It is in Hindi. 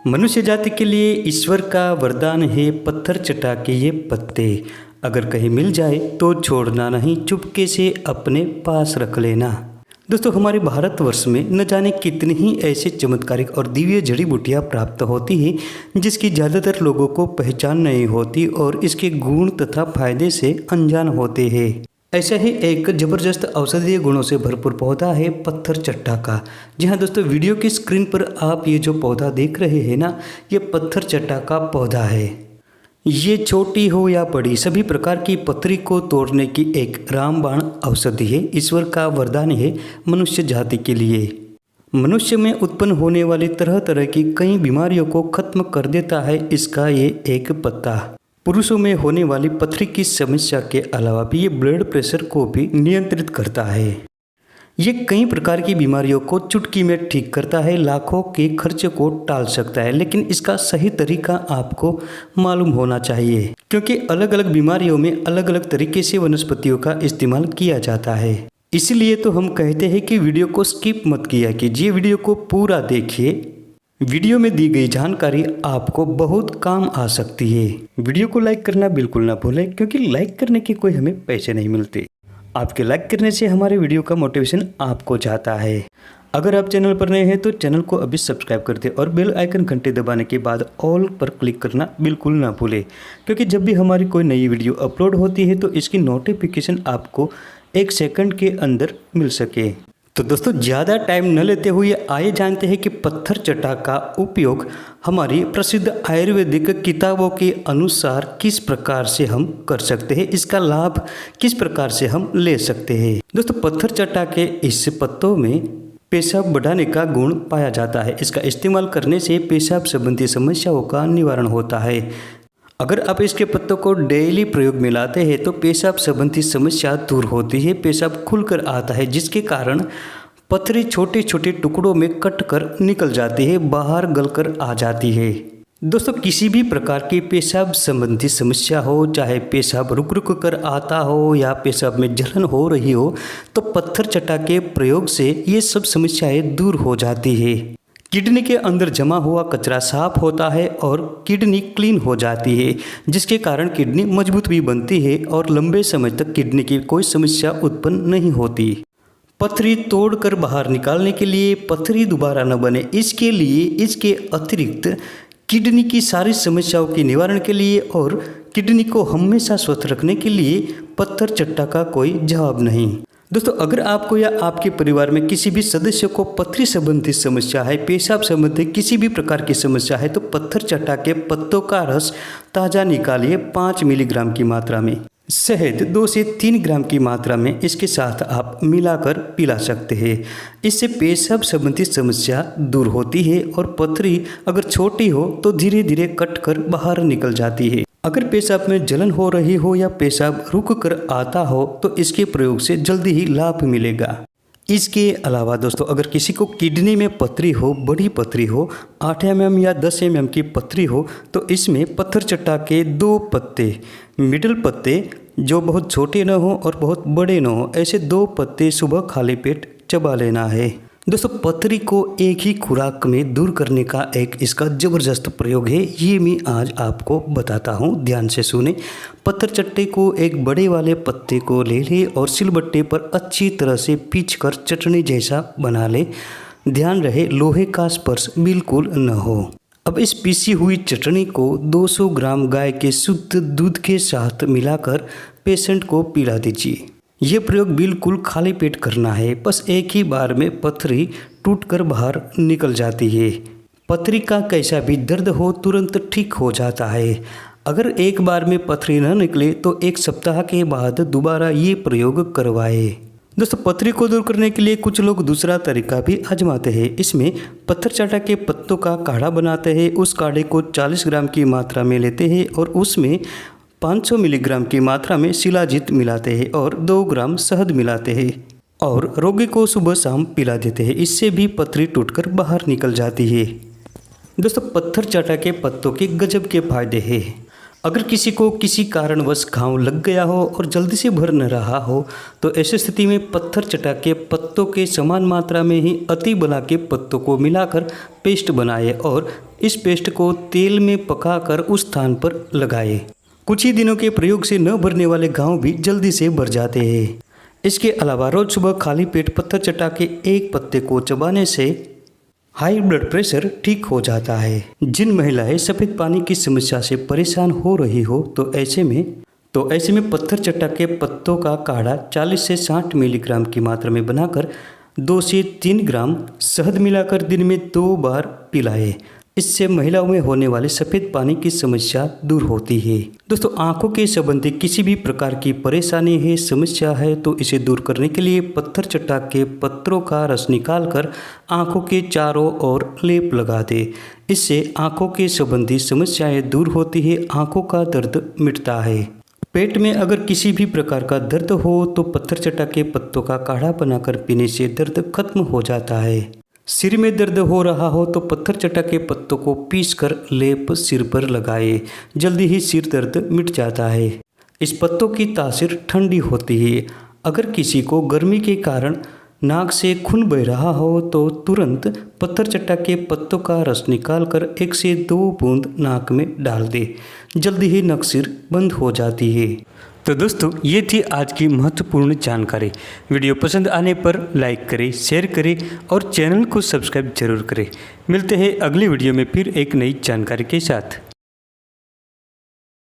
मनुष्य जाति के लिए ईश्वर का वरदान है पत्थर चटा के ये पत्ते। अगर कहीं मिल जाए तो छोड़ना नहीं, चुपके से अपने पास रख लेना। दोस्तों, हमारे भारतवर्ष में न जाने कितनी ही ऐसे चमत्कारिक और दिव्य जड़ी बूटियाँ प्राप्त होती हैं जिसकी ज़्यादातर लोगों को पहचान नहीं होती और इसके गुण तथा फायदे से अनजान होते हैं। ऐसा ही एक ज़बरदस्त औषधीय गुणों से भरपूर पौधा है पत्थर चट्टा का। जी हाँ दोस्तों, वीडियो की स्क्रीन पर आप ये जो पौधा देख रहे हैं ना, ये पत्थर चट्टा का पौधा है। ये छोटी हो या बड़ी सभी प्रकार की पथरी को तोड़ने की एक रामबाण औषधि है। ईश्वर का वरदान है मनुष्य जाति के लिए। मनुष्य में उत्पन्न होने वाली तरह तरह की कई बीमारियों को खत्म कर देता है इसका ये एक पत्ता। पुरुषों में होने वाली पथरी की समस्या के अलावा भी ये ब्लड प्रेशर को भी नियंत्रित करता है। ये कई प्रकार की बीमारियों को चुटकी में ठीक करता है, लाखों के खर्चे को टाल सकता है। लेकिन इसका सही तरीका आपको मालूम होना चाहिए, क्योंकि अलग अलग बीमारियों में अलग अलग तरीके से वनस्पतियों का इस्तेमाल किया जाता है। इसलिए तो हम कहते हैं कि वीडियो को स्किप मत किया कीजिए, वीडियो को पूरा देखिए। वीडियो में दी गई जानकारी आपको बहुत काम आ सकती है। वीडियो को लाइक करना बिल्कुल ना भूलें, क्योंकि लाइक करने के कोई हमें पैसे नहीं मिलते। आपके लाइक करने से हमारे वीडियो का मोटिवेशन आपको जाता है। अगर आप चैनल पर नए हैं तो चैनल को अभी सब्सक्राइब कर दें और बेल आइकन घंटे दबाने के बाद ऑल पर क्लिक करना बिल्कुल ना भूलें, क्योंकि जब भी हमारी कोई नई वीडियो अपलोड होती है तो इसकी नोटिफिकेशन आपको 1 सेकंड के अंदर मिल सके। तो दोस्तों, ज़्यादा टाइम न लेते हुए आइए जानते हैं कि पत्थर चट्टा का उपयोग हमारी प्रसिद्ध आयुर्वेदिक किताबों के अनुसार किस प्रकार से हम कर सकते हैं, इसका लाभ किस प्रकार से हम ले सकते हैं। दोस्तों, पत्थर चट्टा के इस पत्तों में पेशाब बढ़ाने का गुण पाया जाता है। इसका इस्तेमाल करने से पेशाब संबंधी समस्याओं का निवारण होता है। अगर आप इसके पत्तों को डेली प्रयोग में लाते हैं तो पेशाब संबंधी समस्या दूर होती है, पेशाब खुलकर आता है, जिसके कारण पथरी छोटे छोटे टुकड़ों में कटकर निकल जाती है, बाहर गलकर आ जाती है। दोस्तों, किसी भी प्रकार की पेशाब संबंधी समस्या हो, चाहे पेशाब रुक रुक कर आता हो या पेशाब में जलन हो रही हो, तो पत्थर चट्टा के प्रयोग से ये सब समस्याएं दूर हो जाती है। किडनी के अंदर जमा हुआ कचरा साफ होता है और किडनी क्लीन हो जाती है, जिसके कारण किडनी मजबूत भी बनती है और लंबे समय तक किडनी की कोई समस्या उत्पन्न नहीं होती। पथरी तोड़कर बाहर निकालने के लिए, पथरी दोबारा न बने इसके लिए, इसके अतिरिक्त किडनी की सारी समस्याओं के निवारण के लिए और किडनी को हमेशा स्वस्थ रखने के लिए पत्थर चट्टा का कोई जवाब नहीं। दोस्तों, अगर आपको या आपके परिवार में किसी भी सदस्य को पथरी संबंधी समस्या है, पेशाब संबंधी किसी भी प्रकार की समस्या है, तो पत्थर चट्टा के पत्तों का रस ताज़ा निकालिए 5 मिलीग्राम की मात्रा में। शहद 2 से 3 ग्राम की मात्रा में इसके साथ आप मिलाकर पिला सकते हैं। इससे पेशाब संबंधी समस्या दूर होती है और पथरी अगर छोटी हो तो धीरे धीरे कटकर बाहर निकल जाती है। अगर पेशाब में जलन हो रही हो या पेशाब रुक कर आता हो तो इसके प्रयोग से जल्दी ही लाभ मिलेगा। इसके अलावा दोस्तों, अगर किसी को किडनी में पथरी हो, बड़ी पथरी हो, 8 mm या 10 mm की पथरी हो, तो इसमें पत्थर चट्टा के 2 पत्ते, मिडिल पत्ते जो बहुत छोटे न हो और बहुत बड़े न हो, ऐसे 2 पत्ते सुबह खाली पेट चबा लेना है। दोस्तों, पथरी को एक ही खुराक में दूर करने का एक इसका ज़बरदस्त प्रयोग है, ये मैं आज आपको बताता हूँ, ध्यान से सुने। पत्थर चट्टे को एक बड़े वाले पत्ते को ले ले और सिलबट्टे पर अच्छी तरह से पीसकर चटनी जैसा बना ले। ध्यान रहे लोहे का स्पर्श बिल्कुल न हो। अब इस पीसी हुई चटनी को 200 ग्राम गाय के शुद्ध दूध के साथ मिलाकर पेशेंट को पिला दीजिए। ये प्रयोग बिल्कुल खाली पेट करना है, बस एक ही बार में पथरी टूटकर बाहर निकल जाती है। पथरी का कैसा भी दर्द हो तुरंत ठीक हो जाता है। अगर एक बार में पथरी न निकले तो 1 सप्ताह के बाद दोबारा ये प्रयोग करवाए। दोस्तों, पथरी को दूर करने के लिए कुछ लोग दूसरा तरीका भी आजमाते हैं। इसमें पत्थर चट्टा के पत्तों का काढ़ा बनाते हैं। उस काढ़े को 40 ग्राम की मात्रा में लेते हैं और उसमें 500 मिलीग्राम की मात्रा में शिलाजीत मिलाते हैं और 2 ग्राम शहद मिलाते हैं और रोगी को सुबह शाम पिला देते हैं। इससे भी पथरी टूटकर बाहर निकल जाती है। दोस्तों, पत्थर चट्टा के पत्तों के गजब के फायदे हैं। अगर किसी को किसी कारणवश घाव लग गया हो और जल्दी से भर न रहा हो तो ऐसी स्थिति में पत्थर चटा के पत्तों के समान मात्रा में ही अति बला के पत्तों को मिलाकर पेस्ट बनाए और इस पेस्ट को तेल में पकाकर उस स्थान पर लगाए। कुछ ही दिनों के प्रयोग से न भरने वाले घाव भी जल्दी से भर जाते हैं। इसके अलावा रोज सुबह खाली पेट पत्थर चटा के एक पत्ते को चबाने से हाई ब्लड प्रेशर ठीक हो जाता है। जिन महिलाएं सफ़ेद पानी की समस्या से परेशान हो रही हो तो ऐसे में पत्थर चट्टा के पत्तों का काढ़ा 40 से 60 मिलीग्राम की मात्रा में बनाकर 2 से 3 ग्राम शहद मिलाकर दिन में 2 बार पिलाएं। इससे महिलाओं में होने वाले सफ़ेद पानी की समस्या दूर होती है। दोस्तों, आंखों के संबंधी किसी भी प्रकार की परेशानी है, समस्या है तो इसे दूर करने के लिए पत्थर चट्टा के पत्रों का रस निकालकर आंखों के चारों ओर लेप लगा दे। इससे आंखों के संबंधी समस्याएं दूर होती है, आंखों का दर्द मिटता है। पेट में अगर किसी भी प्रकार का दर्द हो तो पत्थर चट्टा के पत्तों का काढ़ा बनाकर पीने से दर्द खत्म हो जाता है। सिर में दर्द हो रहा हो तो पत्थर चट्टा के पत्तों को पीसकर लेप सिर पर लगाए, जल्दी ही सिर दर्द मिट जाता है। इस पत्तों की तासीर ठंडी होती है। अगर किसी को गर्मी के कारण नाक से खून बह रहा हो तो तुरंत पत्थर चट्टा के पत्तों का रस निकालकर 1 से 2 बूंद नाक में डाल दे, जल्दी ही नक्सीर बंद हो जाती है। तो दोस्तों, ये थी आज की महत्वपूर्ण जानकारी। वीडियो पसंद आने पर लाइक करें, शेयर करें और चैनल को सब्सक्राइब जरूर करें। मिलते हैं अगली वीडियो में फिर एक नई जानकारी के साथ।